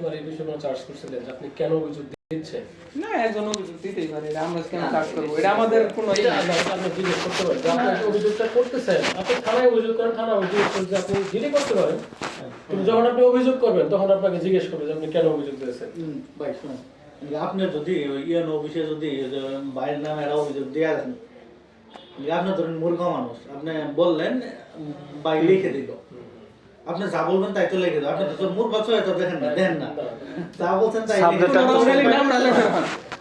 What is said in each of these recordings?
আপনার এই বিষয়ে কোনো চার্জ করছিলেন যে আপনি কেন অভিযোগ দিচ্ছেন? না, একজন অভিযোগ দিতেই পারে, আমরা কেন চার্জ করবো? এটা আমাদের কোনো আপনি জিজ্ঞেস করতে পারেন যে আপনি অভিযোগটা করতেছেন, আপনি থানায় অভিযোগ করেন, থানা অভিযোগ করতে আপনি জিডি করতে পারেন, কিন্তু যখন আপনি অভিযোগ করবেন তখন আপনাকে জিজ্ঞেস করবে যে আপনি কেন অভিযোগ দিয়েছেন। ভাই শুনুন, আপনি যদি ইউএন অফিসে যদি বাইরের নামে একটা অভিযোগ দিয়ে আসেন, আপনি ধরেন মূর্খ মানুষ, আপনি বললেন বাইরে লিখে দিল, আপনি যা বলবেন তাই তো লিখে দেবো, আপনি তো মূর্খ ছয় তো দেখেন না, দেন না, যা বলছেন তাই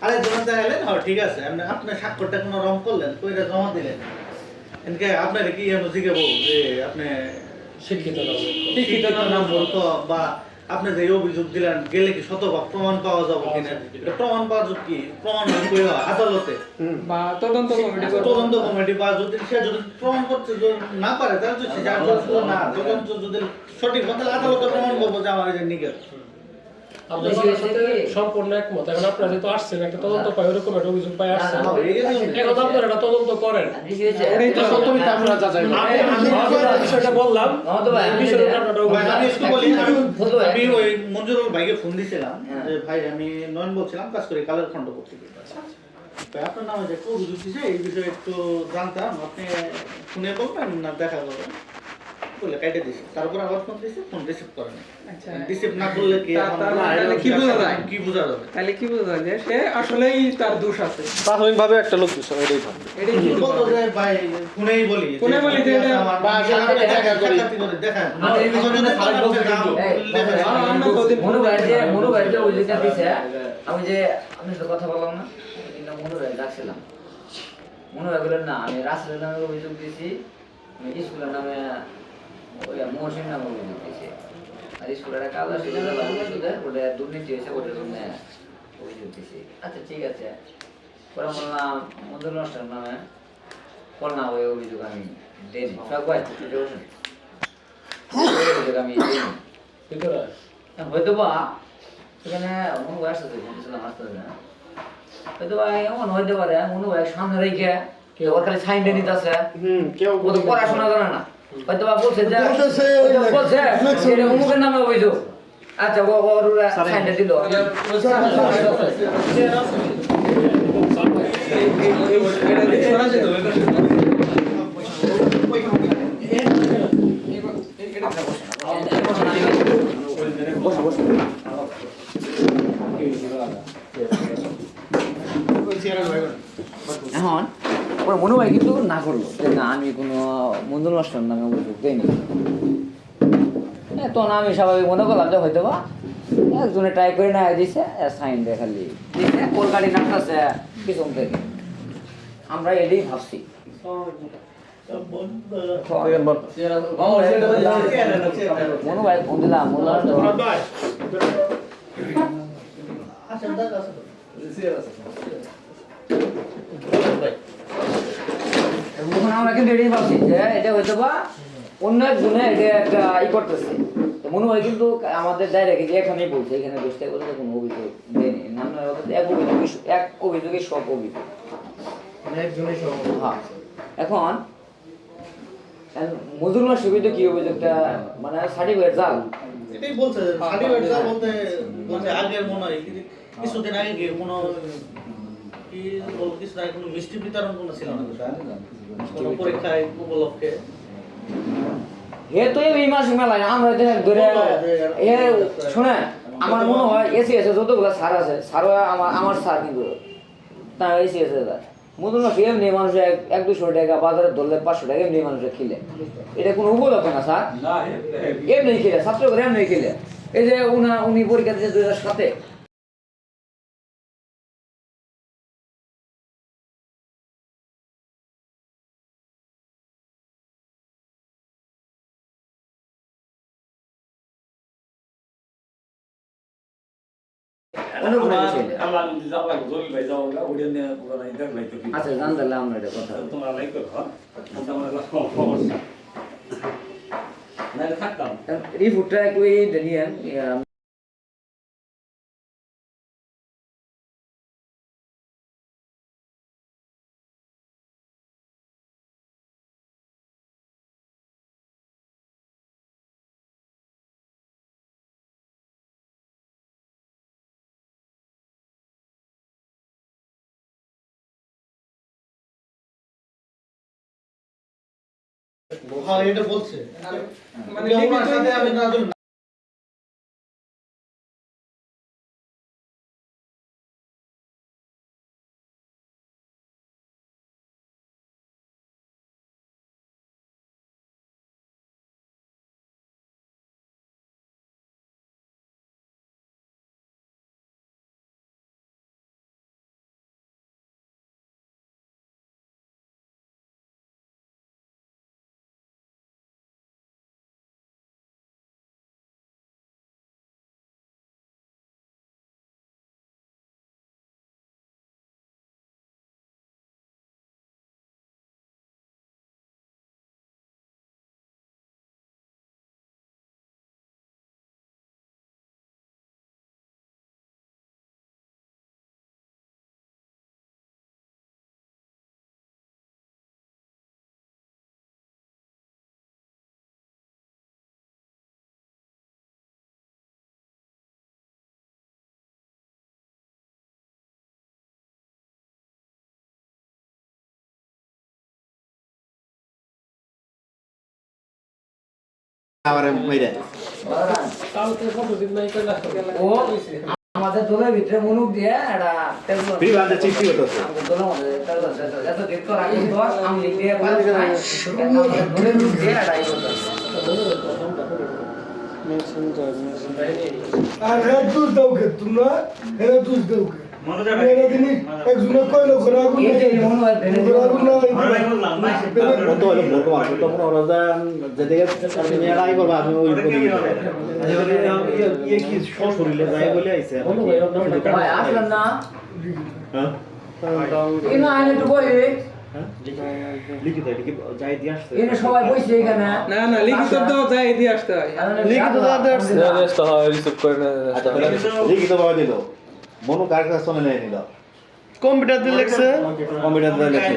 আরে জমা চাইলেন, ঠিক আছে, আপনি স্বাক্ষরটা কোনো রং করলেন, কইটা জমা দিলেন, এনকে আপনার কি জিজ্ঞাবো যে আপনি শিক্ষিত না মূর্খ, বা আপনি যে অভিযোগ দিলেন গেলে কি শতভাগ প্রমাণ পাওয়া যাবে কিনা, এটা প্রমাণ পাওয়া যাবে কি, প্রমাণ কই হয় আদালতে বা তদন্ত কমিটি, বা যদি সে যদি প্রমাণ করতে না পারে তাহলে তো সে না তদন্ত যদি সঠিক মতো আদালতে প্রমাণ করবো যে আমার এই নিগের সম্পূর্ণ একমত। এখন আপনারা যেহেতু আসছেন একটা তদন্ত পাই, ওরকম একটা অভিযোগ পাই আসছেন, এখন আপনারা একটা তদন্ত করেন, বিষয়টা বললাম। আমি ওই মঞ্জুরুল ভাইকে ফোন দিয়েছিলাম যে ভাই আমি নয়ন বলছিলাম, কাজ করি কালের খন্ড করতে গিয়ে, আপনার নামে যে অভিযোগ দিচ্ছে এই বিষয়ে একটু জানতাম, আপনি ফোনে বলবেন না দেখা করবেন বলে কাটে দিছি, তারপর আবার ফোন দিয়েছি, ফোন রিসিভ করেন। রিসিভ না করলে কি কি বোঝা যায়? কি বোঝা যাবে? তাহলে কি বোঝা যায় যে সে আসলেই তার দোষ আছে, প্রাথমিকভাবে একটা লোক দিছে, এটাই ভাববে। এটাই কি বলতো যে ভাই ফোনেই বলি যে এটা আমার বা সাথে দেখা করি দেখেন আমাদের জন্য সারা বছর দাম মনু ভাই যে অভিযোগটা দিছে, আমি যে আমি তো কথা বললাম না, কিন্তু মনু ভাই ডাকছিলাম, মনু ভাই বললেন না আমি রাসেলের নামে অভিযোগ দিয়েছি, আমি স্কুলের নামে ওই মহসিন নামে অভিযোগ দিয়েছি, আর স্কুলের কাজ আসছে ওটা দুর্নীতি হয়েছে, ওটার জন্য অভিযোগ দিয়েছি। আচ্ছা ঠিক আছে, পরে বললাম মঞ্জুর নষ্টের নামে বল না, ওই অভিযোগ আমি দেনি সব অভিযোগ আমি দেনি হয়তো বা সেখানে মনু ভাই আসতে বলছিলাম, আসতে না হয়তো বা এমন হইতে পারে মনু ভাই সামনে রেখে ওর খালি সাইন দিয়ে নিতে আছে, ও তো পড়াশোনা করে না, হয়তো বা বলছে যে বলছে অমুকের নামে অভিযোগ, আচ্ছা ওর সাইনটা দিল, এখন ওর মনে হয় কিন্তু না করলো যে না আমি কোনো মঞ্জুর নষ্টের নামে অভিযোগ দিইনি, তখন আমি স্বাভাবিক মনে করলাম যে হয়তো বা একজনে ট্রাই করে না দিছে, সাইন দিয়ে খালি দিছে, কলকাটি নামতেছে পিছন থেকে, আমরা এটাই ভাবছি। মনু ভাই ফোন দিলাম, আমরা কিন্তু এটাই ভাবছি যে এটা হয়তো বা অন্য একজনে এটা একটা করতেছে, মনে হয় কিন্তু আমাদের ডাইরেক্ট এখানেই বলছে, এখানে বসতে বলতে কোনো অভিযোগ দেয়নি, এক অভিযোগে সব অভিযোগ। হ্যাঁ, এখন মজুর মাস সুবিধা কি অভিযোগটা মানে সার্টিফিকেট জাল, এটাই বলছে সার্টিফিকেট জাল বলতে বলছে আগের মনে হয় কিছুদিন আগে কি কোনো কি বল কিছু আগে কোনো মিষ্টি বিতরণ কোনো ছিল না কোনো পরীক্ষায় উপলক্ষে, হে তো এই মাস মেলায় আমরা ধরে এ শুনে আমার মনে হয় এসি এসে যতগুলো সার আছে সার আমার সার কিন্তু তা এসি এসে মধুর মাস এমনি মানুষ 100-200 টাকা বাজারে ধরলে 500 টাকা এমনি মানুষে খেলে, এটা কোনো উপলক্ষ না স্যার, এমনি খেলে ছাত্র করে এমনি খেলে, এই যে উনি পরীক্ষা দিয়েছে 2007-এ, আচ্ছা জানতাম আমরা এটা কথা রিপোর্টটা একটু নিয়ে হ্যাঁ এটা বলছে মানে ওনার লিখিত সাথে আমি না কালকে ফটো দিন নাই কেলা ও আমাদের দলের ভিতরে মনুক দিয়ে একটা টেলিফোন বিবাদে চিঠি হতেছে আমাদের দলের মধ্যে এত দিন তো আগে তো আমি লিখে আমাদের দলের মনুক দিয়ে একটা ই করতে আর হ্যাঁ তুই দাও কে তোমরা হ্যাঁ তুই দাও কে মেরা দিনই একজনে কইলো ঘোরাগুন এই যে মনু আর ভেনে ঘোরাগুন না কত হলো বলতো মারতো তো মনে হলো যেদিকে আমি নিয়ে আই করব আমি ওই করে কি শরীরে যায় বলে আইছে ভাই আসলাম না হ্যাঁ ইনা আইনে তো বই লিখিত লিখি যাই দিয়ে আসছে ইনে সবাই বইছে এখানে না না লিখিত তো যাই দিয়ে আসতে হয় লিখিত তো লিখিত ভাবে দিল মনু কার কাছে চলে নেই নিল কম্পিউটার দিয়ে লেখছে কম্পিউটার দিয়ে লেখছে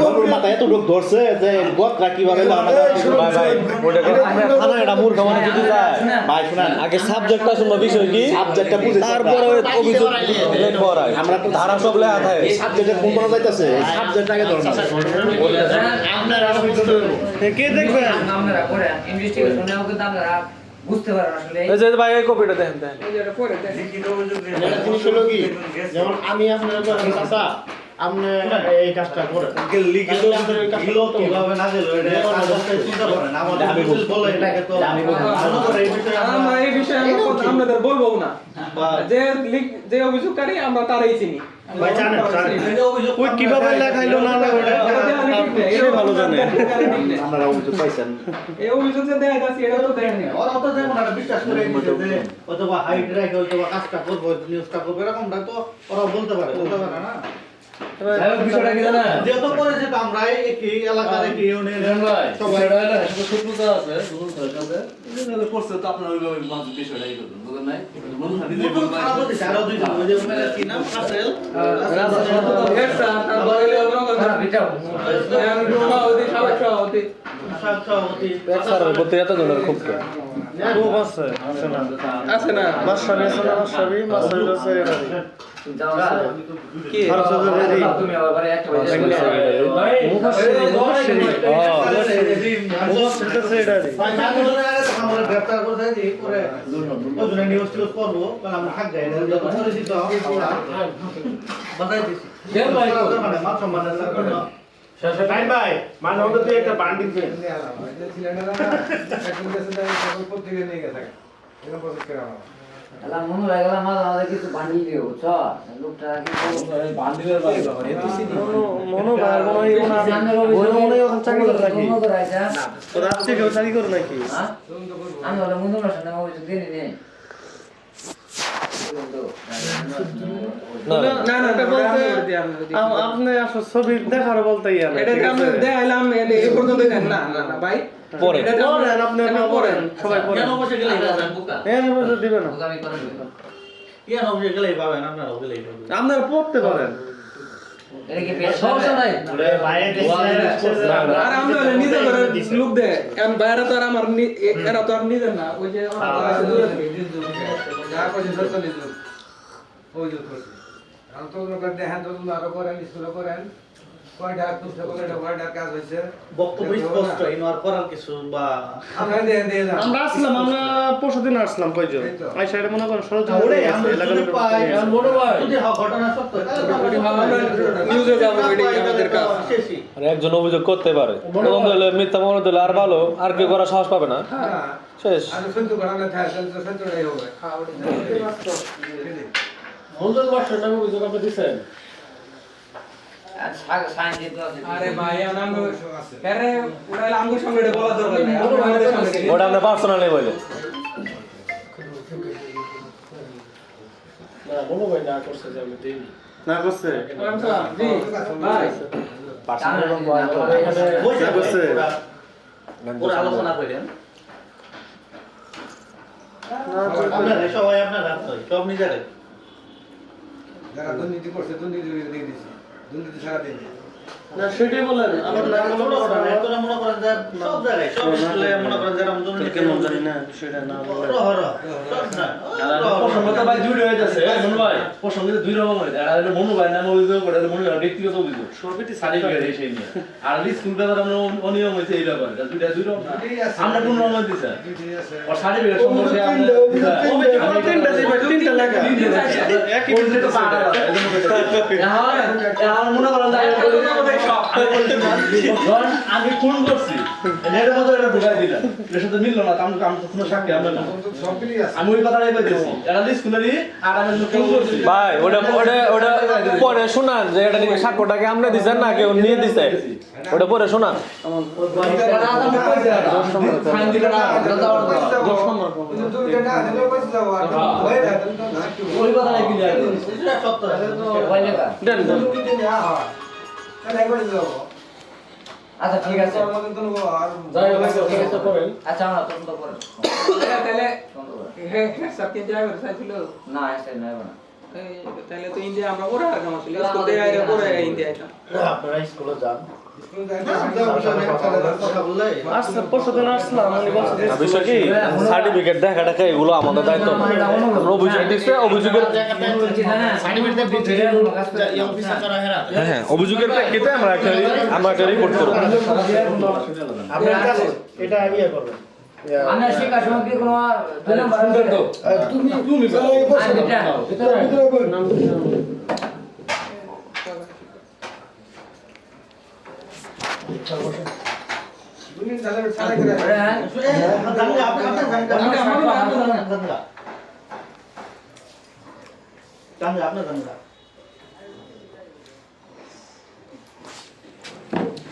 মনুর মাথায় এত ঢোক ধরছে যে গতরা কিভাবে ভাই ভাই ওটা খানা এটা মূর্খ মানে যদি যায় ভাই শুনেন আগে সাবজেক্টটা শুনবো বিষয় কি সাবজেক্টটা বুঝে তারপরে অভিযোগ করায় আমরা তো ধারা সব লেখা থাকে এই সাবজেক্টে কোন কোন যাইতাছে সাবজেক্ট আগে ধরনা কে দেখবে আপনারা করেন ইনভেস্টিগেশনেও কিন্তু আপনারা বুঝতে পারেন আসলে এই যে ভাই এই কপিটা দেখেন এই যে এটা পড়ে দেন একটা জিনিস হলো কি যেমন আমি আপনার বলেন চাচা আপনি এই কাজটা করেন লিখিত দিলো তো কিভাবে না দিলো এটা কাগজে চিন্তা করেন আমাদের আমি বলে এটাকে তো আমি মনে করে এই বিষয়ে আমরা এই বিষয়ে আপনাদের বলবো না যে অভিযোগকারী আমরা তারাই চিনি ভাই জানেন ওই কিভাবে লেখাইলো না সে ভালো জানে আপনারা অভিযোগ পাইছেন এই অভিযোগ যে দেয় যাচ্ছে এটা তো দেয়নি ওরা তো যেমন একটা বিশ্বাস করে দিচ্ছে যে অথবা হাইট রেখে অথবা কাজটা করবো নিউজটা করবো এরকমটা তো ওরা বলতে পারে না বিষয়টা কি জানা যেহেতু পরিচিত আমরা একই এলাকার একই ইউনিয়নের সবাই শত্রুতা আছে দুজন সরকারে এটা করছে তো আপনার ওই বিষয়টাই করবেন বুঝলেন নাই মন খালি দিয়ে দুটো খারাপ হচ্ছে আরো দুইজন ওই যে মেয়ের কি নাম কাসেল আর বলে আমরা কথা ভিটাও সভাপতি সাবেক সভাপতি সভাপতি এক স্যারের প্রতি এত জনের খুব খুব আছে আছে না আছে না মাসাবি আছে না মাসাবি মাসাবি আছে কি তুমি আবার একটা বলে ভাই আমরা গ্রেফতার করে দিই পরে ওজনে নিউজ টিউজ করবো কারণ আমরা থাক যাই যত পরিচিত আমরা বাজাই দিছি কেন ভাই মানে মাত্র মানে ভাই ভাই মানে ওটা তুই একটা বান্ডিল পেন এলা মনে হয়ে গেল আমাদের কিছু বান্ডিল দিও বুঝছো লোকটা কি বান্ডিলের ভাই মনো ভাই মনে এখন চাকরি করে নাকি রাত থেকে চাকরি করে নাকি আমি হলো মুন্দুর সাথে অভিযোগ দিয়ে নেই না না না বলতে আপনি আসলে ছবি দেখার বলতে ইয়া এটা আমি দেখাইলাম এই পর্যন্ত দেন না না না ভাই পরে এটা পড়েন আপনি পড়েন সবাই পড়েন কেন বসে গেলে বুকা হ্যাঁ বসে দিবেন না আমি করে কেন বসে গেলেই পাবেন আপনারা গেলেই পাবেন আপনারা পড়তে পারেন এটা কি সমস্যা নাই আর আমরা নিজে করে লোক দে আমি বাইরে তো আর আমার এরা তো আর নিজে না ওই যে যা করছে সত্য নিজুক ওই যে করছে আমি তো দেখেন তো আরো করেন স্কুলে করেন বক্তব্য স্পষ্ট ইনওয়ার করার কিছু বা আমরা আসলাম, আমরা পরশুদিন আসলাম কয়জন আইসা এটা মনে করেন সরজ ওরে আমরা যদি পাই এখন মনে হয় যদি ঘটনা সত্য তাহলে তো আমরা নিউজে যাবো, এটাই আমাদের কাজ। শেষই আর একজন অভিযোগ করতে পারে, তদন্ত হলে মিথ্যা মনে দিলে আর ভালো, আর কেউ করার সাহস পাবে না, শেষ। মঞ্জুর মাস্টার নামে অভিযোগ আপনি দিচ্ছেন? সাইন দিতে আছে। আরে ভাই আমরা আরে ওরা আমগো সঙ্গে এটা বলা দরকার নাই, আমরা আমাদের সঙ্গে ওটা আমরা পার্সোনালি বলে। না মনে হয় না করছে যে আমি দিইনি। না করছে জি ভাই পার্সোনালি বইসা করছে। ওরা আলোচনা করেন আপনারা সবাই আপনারা সব নিজেরাই যারা দুর্নীতি করছে দুর্নীতি দিয়ে দিচ্ছে, দুর্নীতি সারা দিন না সেটাই বলেন আমার নাম বলে আপনারা মনে করেন যে সব জায়গায় সব স্কুলে মনে করেন যারা দুর্নীতি কেমন জানি না বিষয়টা না বলে প্রসঙ্গটা ভাই দুইটা হয়ে যাচ্ছে মনু ভাই প্রসঙ্গে দুই রকম হয়ে যায় আর মনু ভাই নামে অভিযোগ করে মনু ভাই ব্যক্তিগত অভিযোগ সবইটি সার্টিফিকেট এসে নিয়ে আর স্কুল ব্যাপারে আমরা অনিয়ম হয়েছে এই ব্যাপারে দুইটা দুই রকম আমরা কোন রকম দিছে আর সার্টিফিকেট সম্পর্কে আমরা তিনটা লেখা একই বিষয়ে তো পারা যায় এজন্য এখন মনে করেন আমি ফোন করছি এর মধ্যে এটা ঢুকাই দিলাম এর সাথে মিললো না আমি তো কোনো সাক্ষী আমরা না সবগুলি আছে। আমি ওই কথাটাই বলতেছি এরা স্কুলেরই আর আমি ফোন করছি ভাই ওটা পরে শোনান যে এটা নাকি সাক্ষ্যটাকে আমরা দিছেন না কেউ নিয়ে দিছে, ওটা পরে শোনান। দুর্নীতি না দিলে পয়সা যাবো আর হয়ে যায় তাহলে তো না কি ওই কথাটাই ক্লিয়ার এটা সত্য ওই লেখা। দেন দেন। দুর্নীতি না হয় তাহলে একবার যাবো আচ্ছা ঠিক আছে। আমাদের তো আর যাই হোক চেষ্টা করেন। আচ্ছা আমরা তদন্ত করেন। তাহলে তদন্ত করেন। সব তিন জায়গা করে চাইছিল না এসে নাই না। তাহলে তো ইন্ডিয়া আমরা ওরা আর কাম ছিল স্কুল থেকে আইরা পরে ইন্ডিয়া আইতাম আপনারা স্কুলে যান স্কুল যায় কথা বললে আসছে পরশুদিন আসলাম উনি বলছে যে আর বিষয় কি সার্টিফিকেট দেখা টাকা এগুলো আমাদের দায়িত্ব না। আমরা অভিযোগ দিচ্ছে, অভিযোগের হ্যাঁ অভিযোগের প্রেক্ষিতে আমরা একটা রিপোর্ট করবো। আপনার কাছে এটা ইয়ে করবেন আমরা শিক্ষা সমিতি কোনো দুই নম্বর তুমি নাম দুর্নীতি তাহলে ছাড়াই করে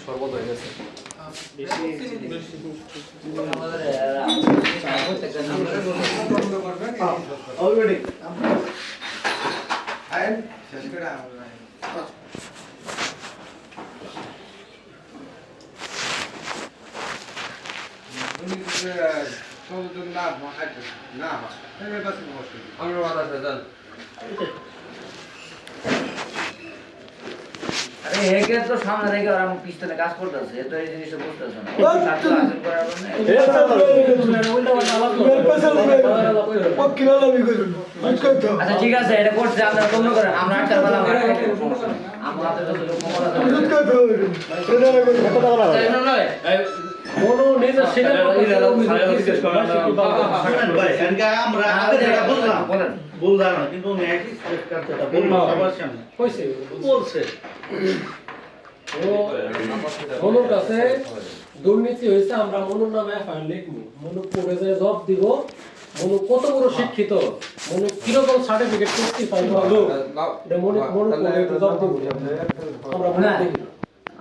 সর্বত হয়ে গেছে। অলরেডি আইন শেষ করে আমরা সংযোজন না হয় না হয় তাহলে বাস বসে আমরা বাধা দেন আরে একে তো সামনে রেখে আর আমি পিছনে কাজ করতেছে তো এই জিনিসটা বুঝতেছ না আচ্ছা ঠিক আছে এটা করছে আপনারা তদন্ত করেন আমরা একটা বলা আমাদের যতটুকু ক্ষমতা কোনো নিজের স্বীকার আমরা আগে যেটা বললাম বলেন বললাম না কিন্তু সবার সামনে কইছে বলছে মনুর কাছে দুর্নীতি হয়েছে, আমরা মনুর নামে এফআইআর লিখবো, মনু পড়ে যায় জব দিব, মনু কত বড় শিক্ষিত, মনু কিরকম সার্টিফিকেট করতে পারি ভালো মনু পড়ে জব দিব আমরা মনে দেখি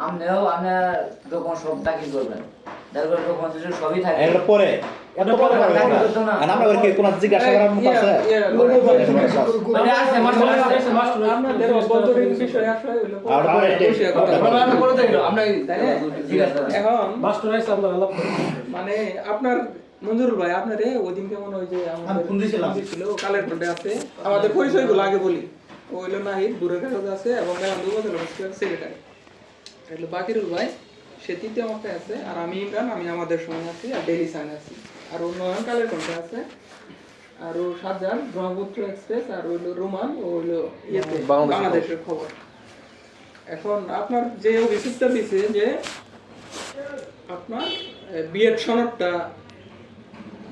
আমরাও আপনার দোকান সব দাখিল করবেন তারপর দোকান সবই থাকে এর পরে এত পরে আর আমরা কি কোনো জিজ্ঞাসা করার মত আছে মানে আছে মাস্টার আমাদের বন্ধ বিষয় আসলে হলো আর পরে আমরা করে দেখলো আমরা তাইলে ঠিক আছে এখন মাস্টার আইসা আমরা আলাপ করি মানে আপনার মঞ্জুরুল ভাই আপনারে ওদিন কেমন ওই যে আমি আমাদের ফোন দিছিলাম। ছিল কালের কোডে আছে আমাদের পরিচয়গুলো আগে বলি ও হলো নাহিদ দূরের কাগজ আছে এবং মেলাম 2 বছর সেক্রেটারি তাহলে বাকিরুল ভাই সে তৃতীয় মাথায় আছে আর আমি ইমরান আমি আমাদের সময় আছি আর ডেইলি সাইন আছি আর ও নয়ন কালের কোডে আছে আর ও সাজান ব্রহ্মপুত্র এক্সপ্রেস আর হলো রোমান ও হলো ইয়েতে বাংলাদেশের খবর এখন আপনার যে অভিযোগটা দিছে যে আপনার বিএড সনদটা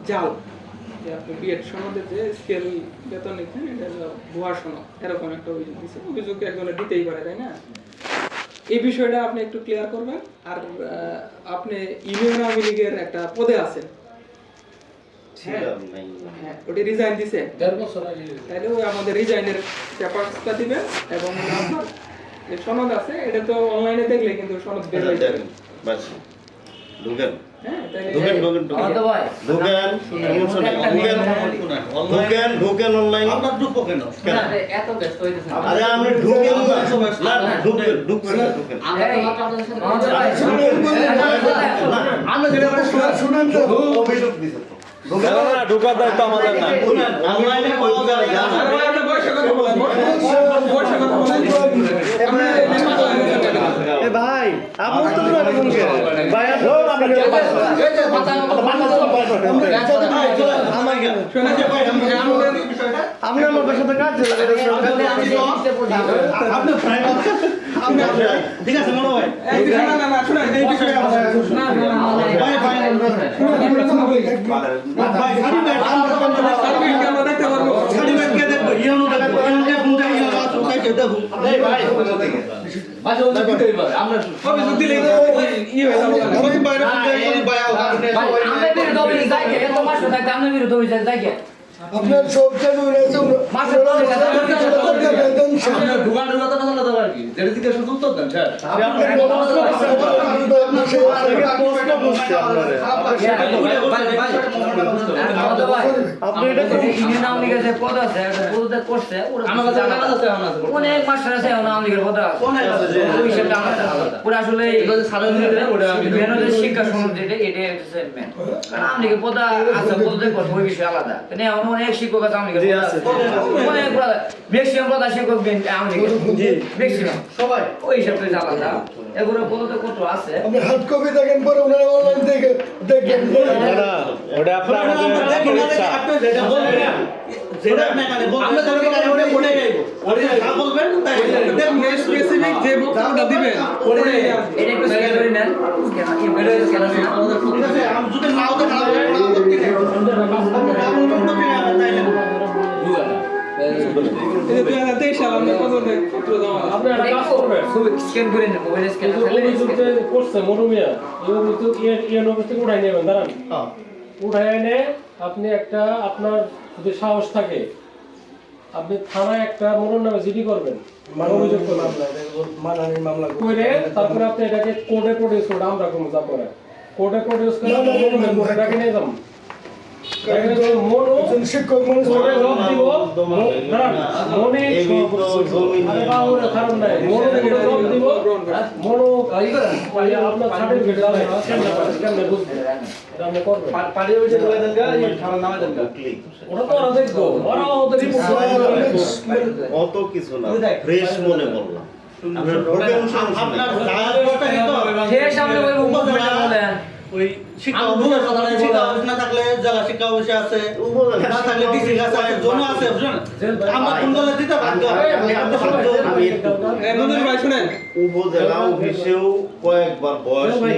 জাল, যে আপনি বিএড সনদের যে স্কেল বেতন নিচ্ছেন এটা হলো ভুয়া সনদ, এরকম একটা অভিযোগ দিছে। অভিযোগ একজনে দিতেই পারে, তাই না? এই বিষয়টা আপনি একটু ক্লিয়ার করবেন। আর আপনি ইউনিয়ন আওয়ামী লীগের একটা পদে আছেন, হ্যাঁ, ওটি রিজাইন দিছে 1.5 বছর আগে। তাহলে ওই আমাদের রিজাইনের পেপারসটা দিবেন এবং আপনার যে সনদ আছে এটা তো অনলাইনে দেখলে কিন্তু সনদ বের হয়ে যাবে। বাস ঢুকেন হ্যাঁ, তাহলে ঢুকেন ঢুকেন আমার তো ভাই ঢুকেন সমস্যা নেই ঢুকেন ঢুকেন অনলাইন আপনার ঢুকবো কেন? এত ব্যস্ত হইতেছে না। আরে আপনি ঢুকেন না না ঢুকেন ঢুকেন ঢুকেন আমরা যেটা শুনেন তো অভিযোগ দিছে তো না, না, ঢোকার দায়িত্ব আমাদের না। অনলাইনে পাওয়া যাবে না আরে বয়সে কথা বলেন, বয়সে কথা বলেন। এ ভাই আপনি তো পুরো এরকম কে ভাই আপনি আপনি আমার বাসার সাথে কাজ চলে ঠিক আছে মনে হয় এই বিষয় না, না, শুনেন, এই বিষয়ে সার্টিফিকেট আমরা দেখতে পারবো। অভিযোগ দিলে ইয়ে হয়ে যাবে। আমরা বিরুদ্ধ হইছে যাই কে এত মাস থাকতে আমরা বিরুদ্ধ হইছে যাই কে আপনার সব জায়গায় রয়েছে মাসের পর আপনার ঢুকা ঢুকা তো কথা বলার কি যেটা দিকে শুধু উত্তর দেন স্যার আপনি এটা ইউনিয়ন আওয়ামী লীগের যে পদ আছে একটা পদত্যাগ করছে ওরা আমার কাছে জানা আছে আমার আছে অনেক মাস্টার আছে এখন আওয়ামী লীগের পদে আছে ওই হিসাবটা আলাদা। ওরা আসলে এটা যে সারা দিন ধরে ওটা আমি মেন হচ্ছে শিক্ষা সনদ যেটা এটা হচ্ছে মেন, কারণ আওয়ামী লীগের পদে আছে পদত্যাগ করছে ওই বিষয় আলাদা। কিন্তু এখন অনেক শিক্ষক আছে আওয়ামী লীগের পদে আছে, অনেক ম্যাক্সিমাম পদে শিক্ষক আওয়ামী লীগের ম্যাক্সিমাম সবাই ওই হিসাবটা আলাদা। এগুলো পদত্যাগ কত আছে আপনি হার্ড কপি দেখেন পরে ওনারা অনলাইন থেকে দেখবেন না, ওটা আপনার আমাদের ইচ্ছা। আমরা বলবেন স্পেসিফিক যে বক্তব্যটা দিবেন এটা একটু স্ক্যান করে নেন, স্ক্যান আছে না ঠিক আছে আমি যদি নাও তো খারাপ হবে না এই যে 2023 সাল আমরা পদত্যাগ পত্র দেওয়া হয়। আপনি একটা কাজ করবেন, স্ক্যান করে নেন, মোবাইলে স্ক্যান এই যে অভিযোগ যে করছে মনুমিয়া, এই অভিযোগ ইয়ে অফিস থেকে উঠাই নেবেন, দাঁড়ান। উঠাই এনে আপনি একটা, আপনার যদি সাহস থাকে আপনি থানায় একটা মনুর নামে জিডি করবেন, অভিযোগ করবেন মানহানির মামলা করে তারপরে আপনি এটাকে কোর্টে প্রডিউস করতে, আমরা কোনো যা করে কোর্টে প্রডিউস করে এটাকে নিয়ে যাবো। মনু শিক্ষক মানুষ কোর্টে জবাব দিব, দাঁড়ান, মনে আরে বাবুরে খারাপ নাই, মনু কোর্টে জবাব দিব, মনু আপনার সার্টিফিকেট জানাই কেমনে বুঝবেন এটা আপনি করবেন। পাড়ি হইছে বলে দেন গা এই থানার নামে দেন গা ওরা তো ওরা দেখবো, ওরা ওদের রিপোর্ট অত কিছু না ফ্রেশ মনে বললাম আমরা ঢোকেন আপনার জায়গাটা কিন্তু শেষ সামনে ওই উপজেলা বলেন ওই শিক্ষা অফিসের কথা নাই, শিক্ষা অফিস না থাকলে জেলা শিক্ষা অফিসে আছে, না থাকলে ডিসি কাছে আছে, জোন আছে, বুঝলেন? আমরা কোন দলে দিতে বাধ্য আমি একটু মনুর ভাই শুনেন, উপজেলা অফিসেও কয়েকবার বয়স নিয়ে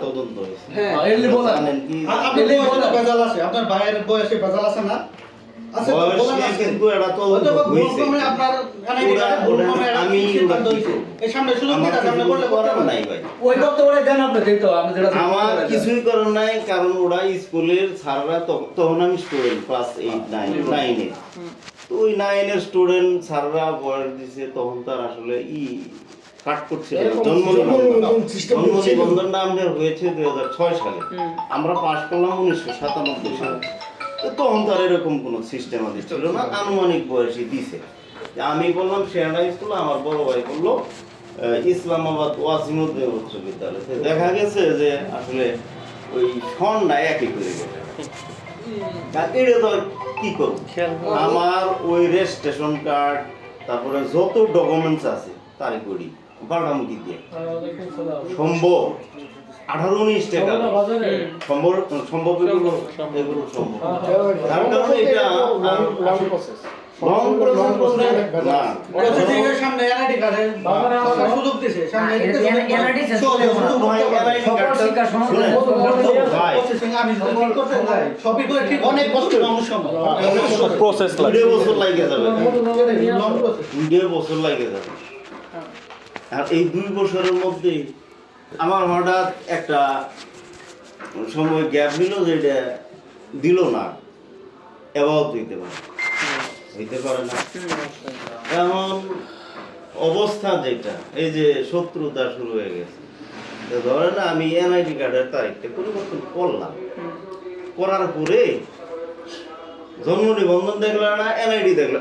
তদন্ত হয়েছে হ্যাঁ এলি বলা জানেন কি আপনার বয়সে ভেজাল আছে, আপনার ভাইয়ের বয়সে ভেজাল আছে না? আছে তো, বয়স বলেন নিয়ে আছে। কিন্তু এটা হয়তো তদন্ত বা ভুল হয়েছে ক্রমে আপনার NID কার্ডে ভুল ক্রমে একটা আমি সিদ্ধান্ত হয়েছে। এই সামনে সুযোগ আমার দিতে সামনে করলে করতে করার পারেন। নাই ভাই ওই বক্তব্যটা দেন আপনি যেই তো আমি যেটা আমার কিছুই করার নাই, কারণ ওরা স্কুলের স্যাররা তখন আমি স্টুডেন্ট ক্লাস 8 9 এর, তো ওই 9 এর স্টুডেন্ট স্যাররা বয়স দিছে, তখন তার আসলে কাট করছিল না। জন্ম নিবন্ধনটা আমাদের হয়েছে 2006 সালে, আমরা পাস করলাম 1997 সালে, তো তখন তার এরকম কোনো সিস্টেম আমাদের ছিল না, আনুমানিক বয়সে দিছে। আমি বললাম শেয়ারা স্কুল, আমার বড় ভাই বললো ইসলামাবাদ ওয়াসিমউদ্দিন উচ্চ বিদ্যালয়। দেখা গেছে যে আসলে ওই সনটা একই করে গেছে। এটা তো আর কি করব, আমার ওই রেজিস্ট্রেশন কার্ড তারপরে যত ডকুমেন্টস আছে তারই করি বাড়ামুখি দিয়ে সম্ভব 18-19 টাকা সম্ভব এগুলো সম্ভব, তার কারণে এটা লং প্রসেস বলতে না প্রসেসিং এর সামনে এনআইডি কার্ডের সুযোগ দিছে সামনে এনআইডি প্রসেসিং আমি যদি ঠিক করতে যাই সবই করে ঠিক অনেক কষ্ট মানুষ সম্ভব প্রসেস লাগে 2 বছর লাগে যাবে লং প্রসেস 2 বছর লাগে যাবে আর এই 2 বছরের মধ্যে আমার হঠাৎ একটা সময় গ্যাপ নিল যেটা দিল না এবার হইতে পারে না এমন অবস্থা যেটা এই যে শত্রুতা শুরু হয়ে গেছে ধরেন আমি এনআইডি কার্ডের তারিখটা পরিবর্তন করলাম করার পরে জন্ম নিবন্ধন দেখলাম না এনআইডি দেখলো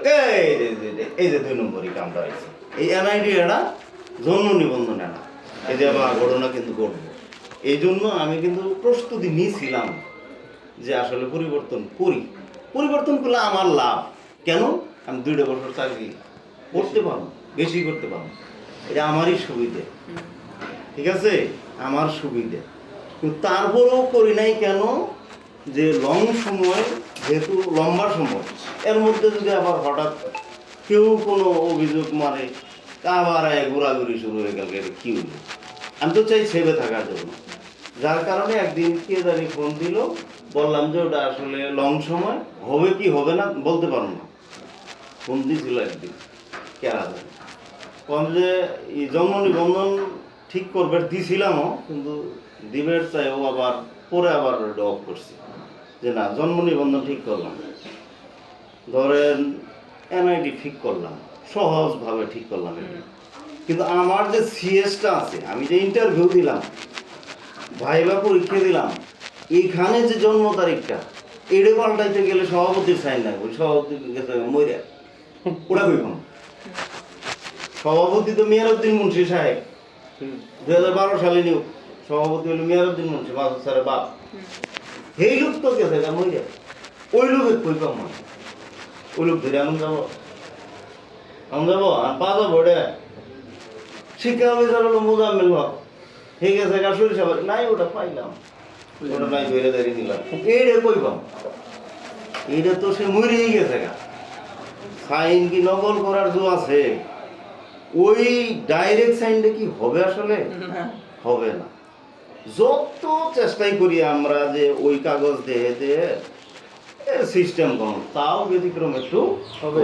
এই যে 2 নম্বরই কামটা হয়েছে এই এনআইডি এটা জন্ম নিবন্ধন এটা এই যে আমার ঘটনা কিন্তু ঘটবে এই জন্য আমি কিন্তু প্রস্তুতি নিয়েছিলাম যে আসলে পরিবর্তন করলে আমার লাভ কেন আমি 2 বছর চাকরি করতে পারবো বেশি করতে পারবো এটা আমারই সুবিধে ঠিক আছে আমার সুবিধে কিন্তু তারপরেও করি নাই কেন যে লং সময় যেহেতু লম্বা সময় এর মধ্যে যদি আবার হঠাৎ কেউ কোনো অভিযোগ মারে আবার ঘোরাঘুরি শুরু হয়ে গেল এটা কি হলো আমি তো চাই সেভে থাকার জন্য যার কারণে একদিন কে জানি ফোন দিল বললাম যে ওটা আসলে লং সময় হবে কি হবে না বলতে পারবো না ফোন দিয়েছিল একদিন কেরা যায় কম যে এই জন্ম নিবন্ধন ঠিক করবে দিছিলামও কিন্তু দিবের চাই ও আবার পরে আবার অফ করছি যে না জন্ম নিবন্ধন ঠিক করলাম ধরেন এনআইডি ঠিক করলাম সহজভাবে ঠিক করলাম কিন্তু আমার যে সিএসটা আছে আমি যে ইন্টারভিউ দিলাম ভাইবা পরীক্ষা দিলাম এইখানে যে জন্ম তারিখটা এড়ে পাল্টাইতে গেলে সভাপতির সাইন লাগবে সভাপতির গেছে মইরা ওরা কইব সভাপতি তো মিয়ারউদ্দিন মুন্সি সাহেব 2012 সালে নিয়োগ সভাপতি হলো মিয়ারউদ্দিন মুন্সি মাসুদ স্যারের বাপ এই লোক তো গেছে মইরা ওই লোকের কইবাম না ওই লোক ধরে আমি যাবো আর পাবো বোর্ডে শিক্ষা অফিসার হলো মোজাম্মেল হক ঠিক আছে গাছুরি সাহেব নাই ওটা পাইলাম ওটা নাই ধরে দাঁড়িয়ে নিলাম এইটা কইবাম এইটা তো সে মরেই গেছে গা সাইন কি নকল করার জো আছে ওই ডাইরেক্ট সাইনটা কি হবে আসলে হবে না যত চেষ্টাই করি আমরা যে ওই কাগজ দিয়ে সিস্টেম কম তাও ব্যতিক্রম একটু হবে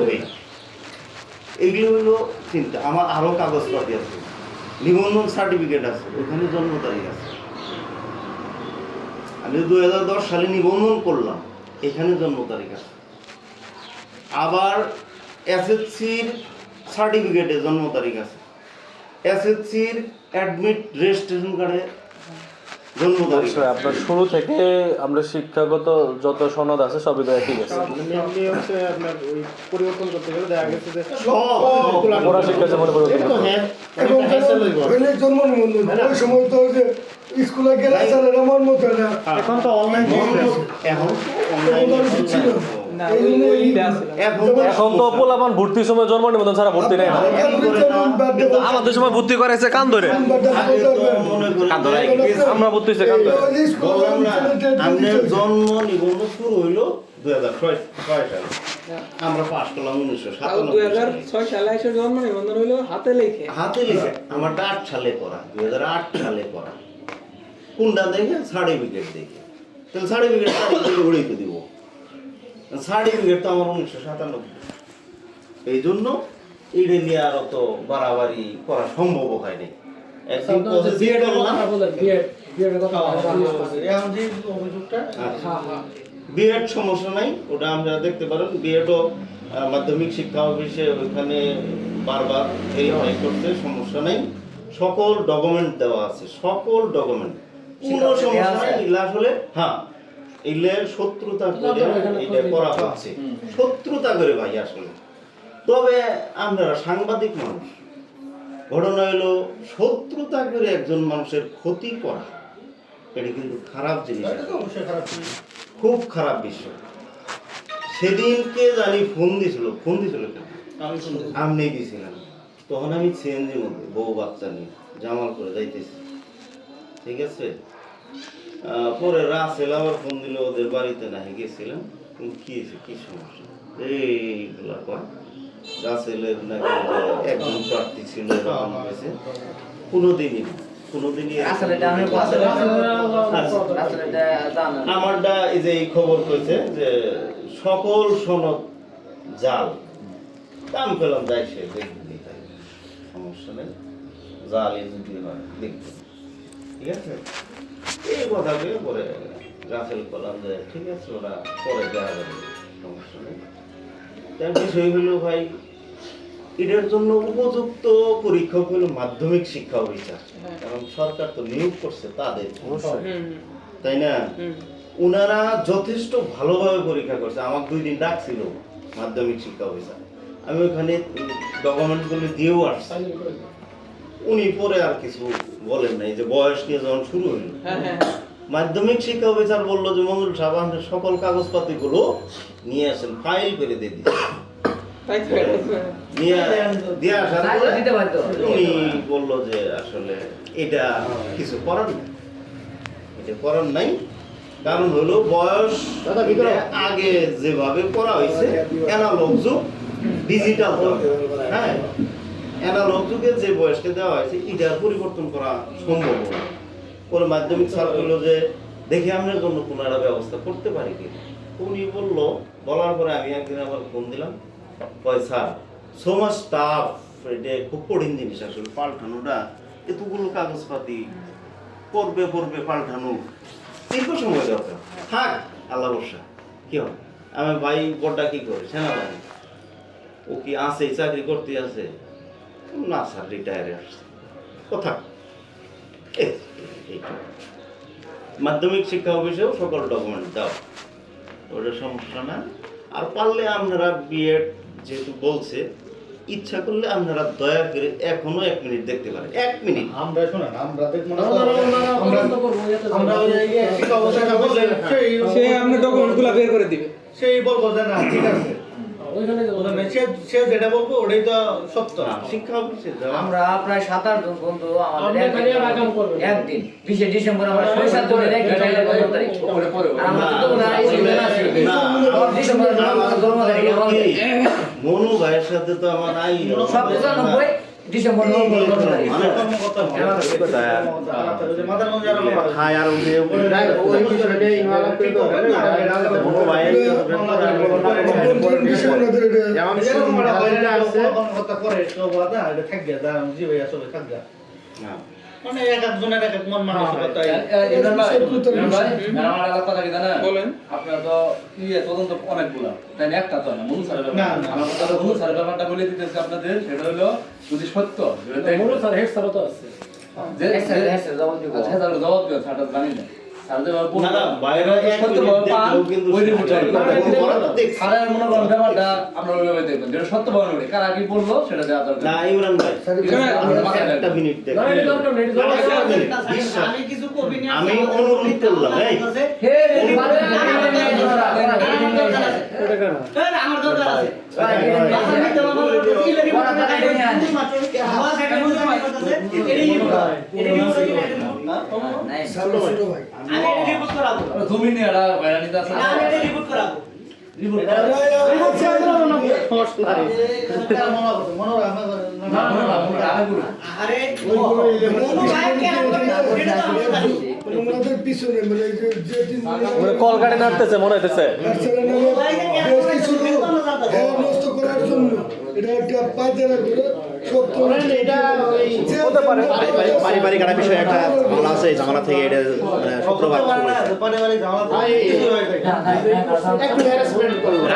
এগুলো হলো চিন্তা আমার আরো কাগজপাতি আছে নিবন্ধন সার্টিফিকেট আছে ওখানে জন্ম তারিখ আছে আমি 2010 সালে নিবন্ধন করলাম এখানে জন্ম তারিখ আছে আবার এসএসসির সার্টিফিকেটে জন্ম তারিখ আছে এসএসসির অ্যাডমিট রেজিস্ট্রেশন কার্ডে জন্ম তারিখ আছে। আপনার শুরু থেকে আমরা শিক্ষাগত যত সনদ আছে সবই তো একই গেছে মেইনলি হচ্ছে আপনার ওই পরিবর্তন করতে গেলে দেখা গেছে যে ওরা শিক্ষা যেমন পরিবর্তন করতে হবে। এবং হইলে জন্ম নিবন্ধন ওই সময় তো যে স্কুলে গেলে স্যারের মন মতো না এখন তো অনলাইন এখন তো অনলাইনে ছিল না এই জন্য ওই ইটা আছে এখন তো পোলাপান ভর্তির সময় জন্ম নিবন্ধন ছাড়া ভর্তি নেই না আমাদের সময় ভর্তি করাইছে কান ধরে আমরা ভর্তি হয়েছে কান ধরে বললাম না আমাদের জন্ম নিবন্ধন শুরু হইলো 2006 সালে আমরা পাস করলাম 1997 2006 সালে এসে জন্ম নিবন্ধন হইলো হাতে লেখে হাতে লিখে আমারটা 8 সালে করা 2008 সালে করা কোনটা দেখে সার্টিফিকেট দেখে তাহলে সার্টিফিকেট উড়িয়ে দিব সার্টিফিকেট তো আমার 1997 এই জন্য এইটা নিয়ে আর অত বাড়াবাড়ি করা সম্ভব হয়নি একদিন বিএড করলাম এখন যে অভিযোগটা বিএড সমস্যা নাই ওটা আমরা দেখতে পারেন বিএডও মাধ্যমিক শিক্ষা অফিসে ওইখানে বারবার ভেরিফাই করতে সমস্যা নাই সকল ডকুমেন্ট দেওয়া আছে সকল ডকুমেন্ট কোনো সমস্যা নাই এগুলা আসলে হ্যাঁ এগুলো শত্রুতা করে এটা করা হচ্ছে শত্রুতা করে ভাই আসলে তবে আমরা সাংবাদিক মানুষ ঘটনা হলো শত্রুতা করে একজন মানুষের ক্ষতি করা এটা কিন্তু খারাপ জিনিস খুব খারাপ বিষয় সেদিনকে জানি ফোন দিছিল কেন আমি দিয়েছিলাম তখন আমি সিএনজির মধ্যে বউ বাচ্চা নিয়ে জামাল করে যাইতেছি ঠিক আছে পরে রাসেল আবার ফোন দিল ওদের বাড়িতে নাহি গেছিলাম কি সমস্যা এইগুলা কয় রাসেলের নাকি যে একজন প্রার্থী ছিল এরকম হয়েছে। কোনোদিনই আসলে এটা আমি আমারটা এই যে এই খবর কইছে যে সকল সনদ জাল। দাম পেলাম যাই সে দেখবি, তাই সমস্যা নেই, জাল যদি হয় দেখবি, ঠিক আছে। এই কথা বলে পরে রাসেল করলাম যে ঠিক আছে ওরা পরে দেওয়া যাবে, সমস্যা নেই। তার বিষয় হলো ভাই, এটার জন্য উপযুক্ত পরীক্ষক হলো মাধ্যমিক শিক্ষা অফিসার, কারণ সরকার তো নিয়োগ করছে তাদের, তাই না? ওনারা যথেষ্ট ভালোভাবে পরীক্ষা করছে। আমার 2 দিন ডাকছিল মাধ্যমিক শিক্ষা অফিসার, আমি ওখানে ডকুমেন্টগুলো দিয়েও আসছি। উনি পরে আর কিছু বলেন নাই, যে বয়স নিয়ে যখন শুরু হইল, মাধ্যমিক শিক্ষা অফিসার বললো যে মঞ্জুর সাহেব আপনার সকল কাগজপাতি গুলো নিয়ে আসেন, ফাইল করে দিয়ে দিচ্ছি। দিয়ে আসার পরে উনি বললো যে আসলে এটা কিছু করার নাই, এটা করার নাই, কারণ হলো বয়স আগে যেভাবে করা হয়েছে অ্যানালগ যুগ, ডিজিটাল যুগ, হ্যাঁ অ্যানালগ যুগে যে বয়সটা দেওয়া হয়েছে এটার পরিবর্তন করা সম্ভব না। পরে মাধ্যমিক স্যার বললো যে দেখি আপনার জন্য কোনো একটা ব্যবস্থা করতে পারি কি। উনি বললো, বলার পরে আমি একদিন আবার ফোন দিলাম, কয় স্যার সো মাচ টাফ, এটা খুব কঠিন জিনিস আসলে পাল্টানোটা, এতগুলো কাগজপাতি পড়বে পাল্টানো দীর্ঘ সময় দরকার। থাক আল্লাহ ভরসা, কি হয়। আমার ভাই বড়টা কি করে, সেনাবাহিনী, ও কি আছে চাকরি করতে আছে না স্যার, রিটায়ারে আসছে কথা। মাধ্যমিক শিক্ষা অফিসেও সকল ডকুমেন্ট দাও, ওটা সমস্যা না। আর পারলে আপনারা বিএড যেহেতু বলছে, ইচ্ছা করলে আপনারা দয়া করে এখনো 1 মিনিট দেখতে পারেন, 1 মিনিট। আমরা শোনেন, আমরা দেখবো না, সে আপনার ডকুমেন্টগুলো বের করে দিবে, সেই বলবো যে না ঠিক আছে, সে যেটা বলবো ওটাই তো সত্য। শিক্ষা অফিসে আমরা প্রায় 7-8 জন বন্ধু আমাদের একদিন 20 ডিসেম্বর আমরা 6-7 জনের একদিন চাইলে 15 তারিখ আর আমরা তো না স্টুডেন্ট আছি ডিসেম্বর মনু ভাইয়ের সাথে তো আমার নাই সব 95 ডিসেম্বর 15 তারিখ মানে মাথার মধ্যে আরো খায় আর ওই বিষয়টা মনু ভাইয়ের মানে এক একজনের এক এক মন মানসিকতা। বলেন। আপনার তো তদন্ত অনেকগুলো, তাই না? একটা তো না, মনু স্যারের না, ব্যাপার। না। আমার কথা মনু স্যারের ব্যাপারটা বলে দিতেছি আপনাদের, সেটা হলো যদি সত্য মনু স্যার হেড স্যারও তো আছে, যে জবাব দিব আচ্ছা তাহলে জবাব দিও, স্যারটা জানি না। না না বাইরে এক মিনিট দেখলেও কিন্তু স্যারের মনে করেন ব্যাপারটা আমরা ওইভাবে দেখবেন, যেটা সত্য বলন করি, কারা কি বললো সেটা দেওয়া দরকার। না ইমরান ভাই একটা মিনিট না এটা দেখেন, দরকার নেই, এটা দরকার নেই। আমি কিছু কবি নিয়ে আমি অনুরোধ করলাম, এই হে আমার দরকার আছে তুমি নিয়ে এটা বাইরে নিতে আসা ওনাদের পিছনে মানে যে কলকাটে নাড়তেছে মনে হইতেছে। নষ্ট করার জন্য এটা একটা পায়তারা করে পারিবারিক একটা বিষয় একটা ঝামেলা আছে, এই ঝামেলা থেকে এটা শুক্রবার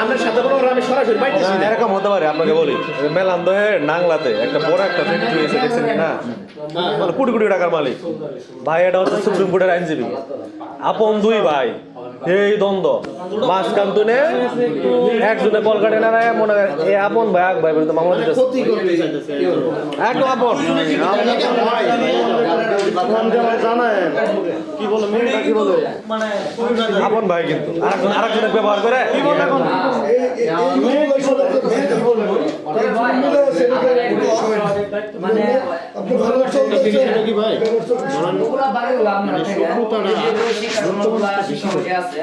আমার সাথে বলো, আমি সরাসরি পাইতেছি না। এরকম হতে পারে, আপনাকে বলি মেলান্দহে নাংলাতে একটা বড় একটা ফ্যাক্টরি হয়েছে, দেখছেন কি না? মানে কোটি কোটি টাকার মালিক ভাই, এটা হচ্ছে সুপ্রিম কোর্টের আইনজীবী, আপন 2 ভাই, এই দ্বন্দ্ব মাঝখান তুলে একজনে কলকাটে নাড়ায় মনে হয় এই আপন ভাই এক ভাই বলে মামলা দিতেছে, একদম আপন কি বলে মেয়েটা কি বলে আপন ভাই, কিন্তু আরেকজনের ব্যবহার করে মানে আপনি ভালো চলতেছেন কি ভাই ওগুলা বাড়িগুলো আপনারা থেকে শত্রুতাটা শিক্ষা সংস্থাগুলা শিক্ষা আছে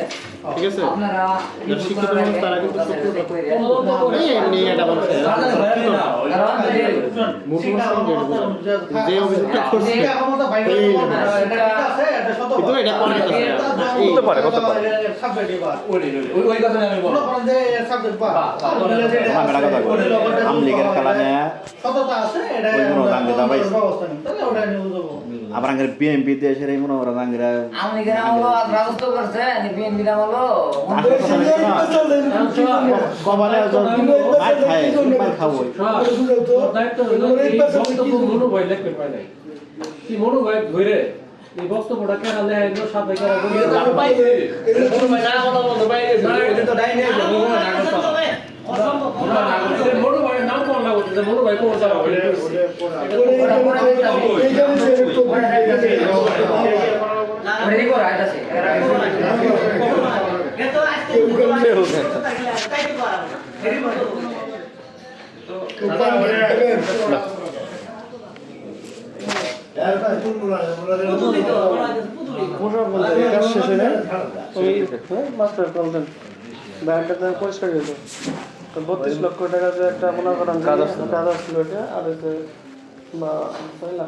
ঠিক আছে আপনারা শিক্ষিত মানুষ তারা কিন্তু শত্রুতা তদন্ত করে এমনি এটা বলছে যে অভিযোগটা করছে কিন্তু এটা করে হতে পারে ওই কথা আমি বলবো আমলিগের খেলা নিয়ে ওই মনে রাঙ্গে দাবাই আবার আঙ্গের বিএমপি দেশের এই মনে হয় রাঙ্গেরা আমি কেন হলো রাজত্ব করছে বিএনপি নাম হলো কবালে মার খায় মার খাবো দায়িত্ব হলো এই বক্তব্য মনু ভাই লিখতে পারে নাই কি মনু ভাই ধরে এই বক্তব্যটা কেন নেয় এগুলো সাথে কেন বলি পাইছে মনু ভাই না কথা বলতে পাই এটা তো ডাইনি আছে মনু ভাই না কথা মনু ভাই নাম কোন না বলতে মনু ভাই কোন যাবে রেডি করা এটা আছে শেষে ওই মাস্টার বলতেন ব্যাগটা পরিষ্কার হয়ে যেত 32 লক্ষ টাকা যে একটা মনে করেন কাজ আসছিল এটা আর হচ্ছে বা 6 লাখ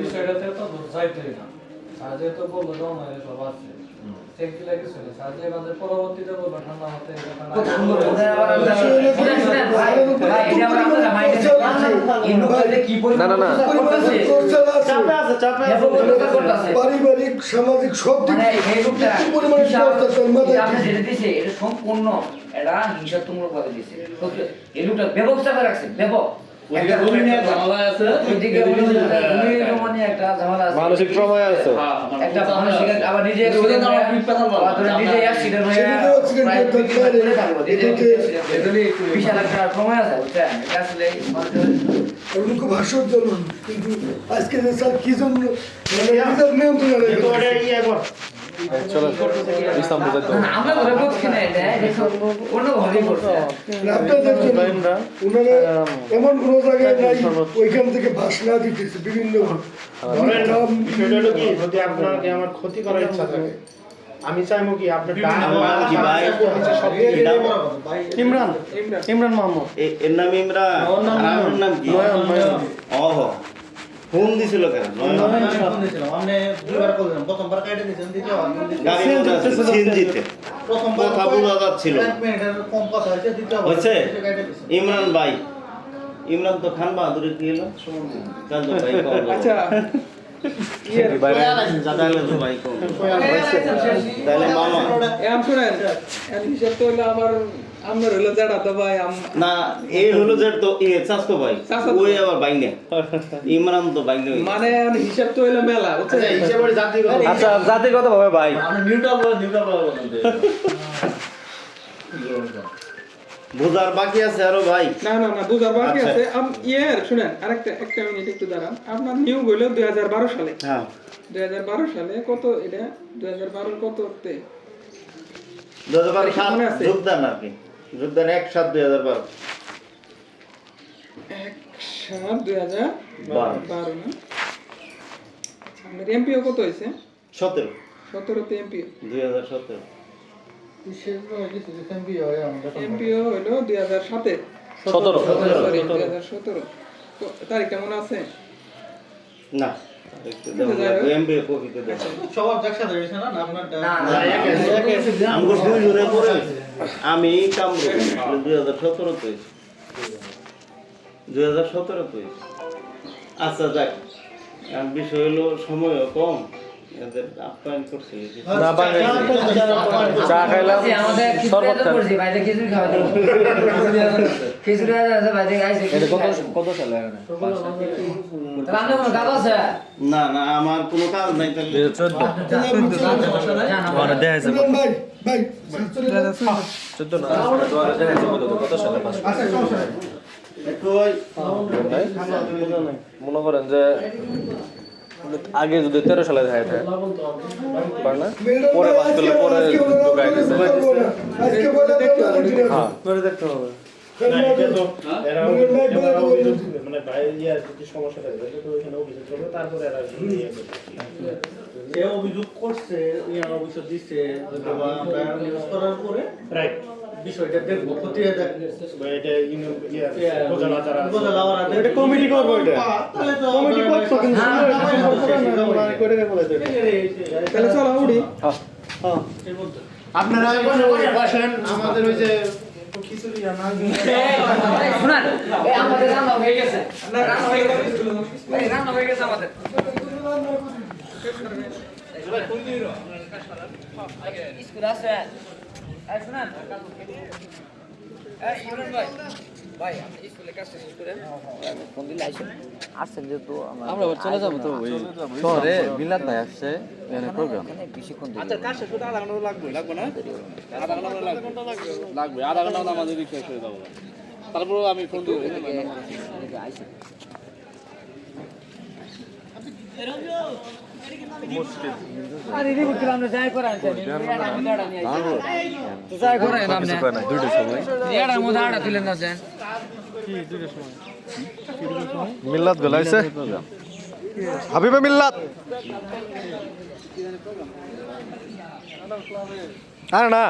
বিষয়টাতে তো যাইতে না সাজে তো বললো জমা সব আছে সেফটি লাগে চলে সাজে বাদে পরবর্তীতে বলবো ঠান্ডা হতে খুব সুন্দর ভাই এটা আবার আপনারা মাইন্ডে ইন্নু করলে কি পরিমাণ না চাপে আছে করতেছে পারিবারিক সামাজিক সব দিক মানে এই লোকটা কি পরিমাণে করতেছে মাথায় আপনি যেটা দিছে এটা সম্পূর্ণ এটা হিংসাত্মক ভাবে দিছে এই লোকটা ব্যবস্থা করে রাখছে ওইদিকে জমি নিয়ে ঝামেলা আছে ওইদিকে মানে একটা ঝামেলা আছে মানসিক সময় আছে একটা মানসিক আবার নিজে অ্যাক্সিডেন্ট হয় নিজে অ্যাক্সিডেন্ট হয়ে বিশাল একটা সময় আছে বুঝছেন এটা আসলে আমি খুব হাস্যজনক কিন্তু আজকে যে স্যার কি জন্য নিজের নিয়ন্ত্রণে চলো ইসলাম বুঝাইতে হবে। আমরা ধরে বলছি না এটা কোনো ভাবে করছে আপনাদের জন্য ওনারা এমন কোনো জায়গায় নাই ওইখান থেকে ভাষণা দিতেছে বিভিন্ন যদি আপনাকে আমার ক্ষতি করার ইচ্ছা থাকে আমি চাইবো কি আপনার ইমরান মাহমুদ এর নাম ইমরান আর ওর নাম কি ওহ ফোন দিছিল কেন আমি দুইবার করলাম প্রথমবার কাটে দিয়েছেন গাড়ি সিএনজিতে প্রথম কথা বোঝা যাচ্ছিল কম কথা হয়েছে দ্বিতীয় হয়েছে ইমরান ভাই ইমরান তো খান বাহাদুরের কি হলো চাল তো ভাই কম আচ্ছা তাহলে তো ভাই কম তাহলে মামা এম শুনেন এম হিসাব তো হলো আমার হলো জাডা তো ভাই না এই হলো যে তো চাস্তো ভাই চাচাতো। ওই আবার বাইনে ইমরান তো বাইনে মানে হিসাব তো হলো মেলা বুঝছেন হিসেবে জাতি আচ্ছা জাতিগত ভাবে ভাই আমি নিউট্রাল বলতে বোঝার বাকি আছে আরো ভাই না বুঝার বাকি আচ্ছা। আছে শুনেন আরেকটা একটা মিনিট একটু দাঁড়ান আপনার নিউ হইলো 2012 সালে হ্যাঁ 2012 সালে কত এটা 2012 কততে 2012 মনে আছে? যোগদান আর কি যোগদান 1/7/2012 2012 না আপনার এমপিও কত হয়েছে 17 17 তে এমপিও 2017 এমপিও হইলো 2007 17 সরি 2017 তারিখ কেমন আছে না একটু দাও এমবিএ কপি তো দাও সবার একসাথে হয়েছে না আপনারটা আমগো দুই জনে পড়ে আমি কামরু 2017 তে 2017 তে আচ্ছা যাক আর বিষয় হলো সময় কম এদের আপ্যায়ন করছি না বাঙালি চা খাইলাম আমাদের শরবত খাইলাম করছি ভাইদের খিচুড়ি খাওয়া দাও খিচুড়ি আছে ভাইদের আইছে এটা কত সালে এখানে রান্না কোনো কাজ আছে না আমার কোনো কাজ নাই তাহলে 14 মানে দেখাইছে ভাই ভাই 14 না দেখাইছে কত সালে পাস একটু ওই মনে করেন যে আগে যদি 13 সালে দেখায় পারে না পরে পাস করলে পরে ঢুকাই দিছে আজকে বলে হ্যাঁ করে দেখতে হবে না, এটা তো এরা মনের ভাই বলে তো বলে অভিযোগ- দিবে। মানে ভাই যদি সমস্যা থাকে তাহলে তো ওইখানে অভিযোগ করবে, তারপরে এরা ইয়ে করবে। যে অভিযোগ করছে ইয়ার অভিযোগ দিচ্ছে হয়তো বা আমরা নিউজ করার পরে রাইট বিষয়টা দেখবো খতিয়ে দেখবো এটা উপজেলা যারা আছে। উপজেলা ওরা দেখবে। এটা কমিটি করবো এটা। তাহলে তো কমিটি আমরা- করছো কিন্তু হ্যাঁ, শুনো, হ্যাঁ, এটা হ্যাঁ, সম্পর্ক না, হ্যাঁ, মানে কইটা বলে দেবে। তাহলে চলো উঠি হ্যাঁ এর মধ্যে। আপনারা বসেন, আমাদের ওই যে খিচুড়ি রান্না শুনান এই আমাদের রান্না হয়ে গেছে এই রান্না হয়ে গেছে আমাদের স্কুল আছে এই শুনান এই ইমরান ভাই ভাই আপনি স্কুলে কাজ শেষ করে ফোন দিলে আইসেন আসছেন যেহেতু আমরা চলে যাবো তো ওই শহরে মিলাদ ভাই আসছে এখানে প্রোগ্রাম বেশিক্ষণ আচ্ছা কাজ শেষ করতে আধা ঘন্টা লাগবে লাগবে না আধা ঘন্টা লাগবে আধা ঘন্টা আমাদের শেষ হয়ে যাবো তারপর আমি ফোন দিব আইসেন আরে রিপোর্ট করে আমরা যাই করে আনছি তো যাই করে না আপনি দুইটার সময় এটার মধ্যে আড়া তুলেন না দেন মিল্লাত গলাইছে হাবিবে মিল্লাত আরে না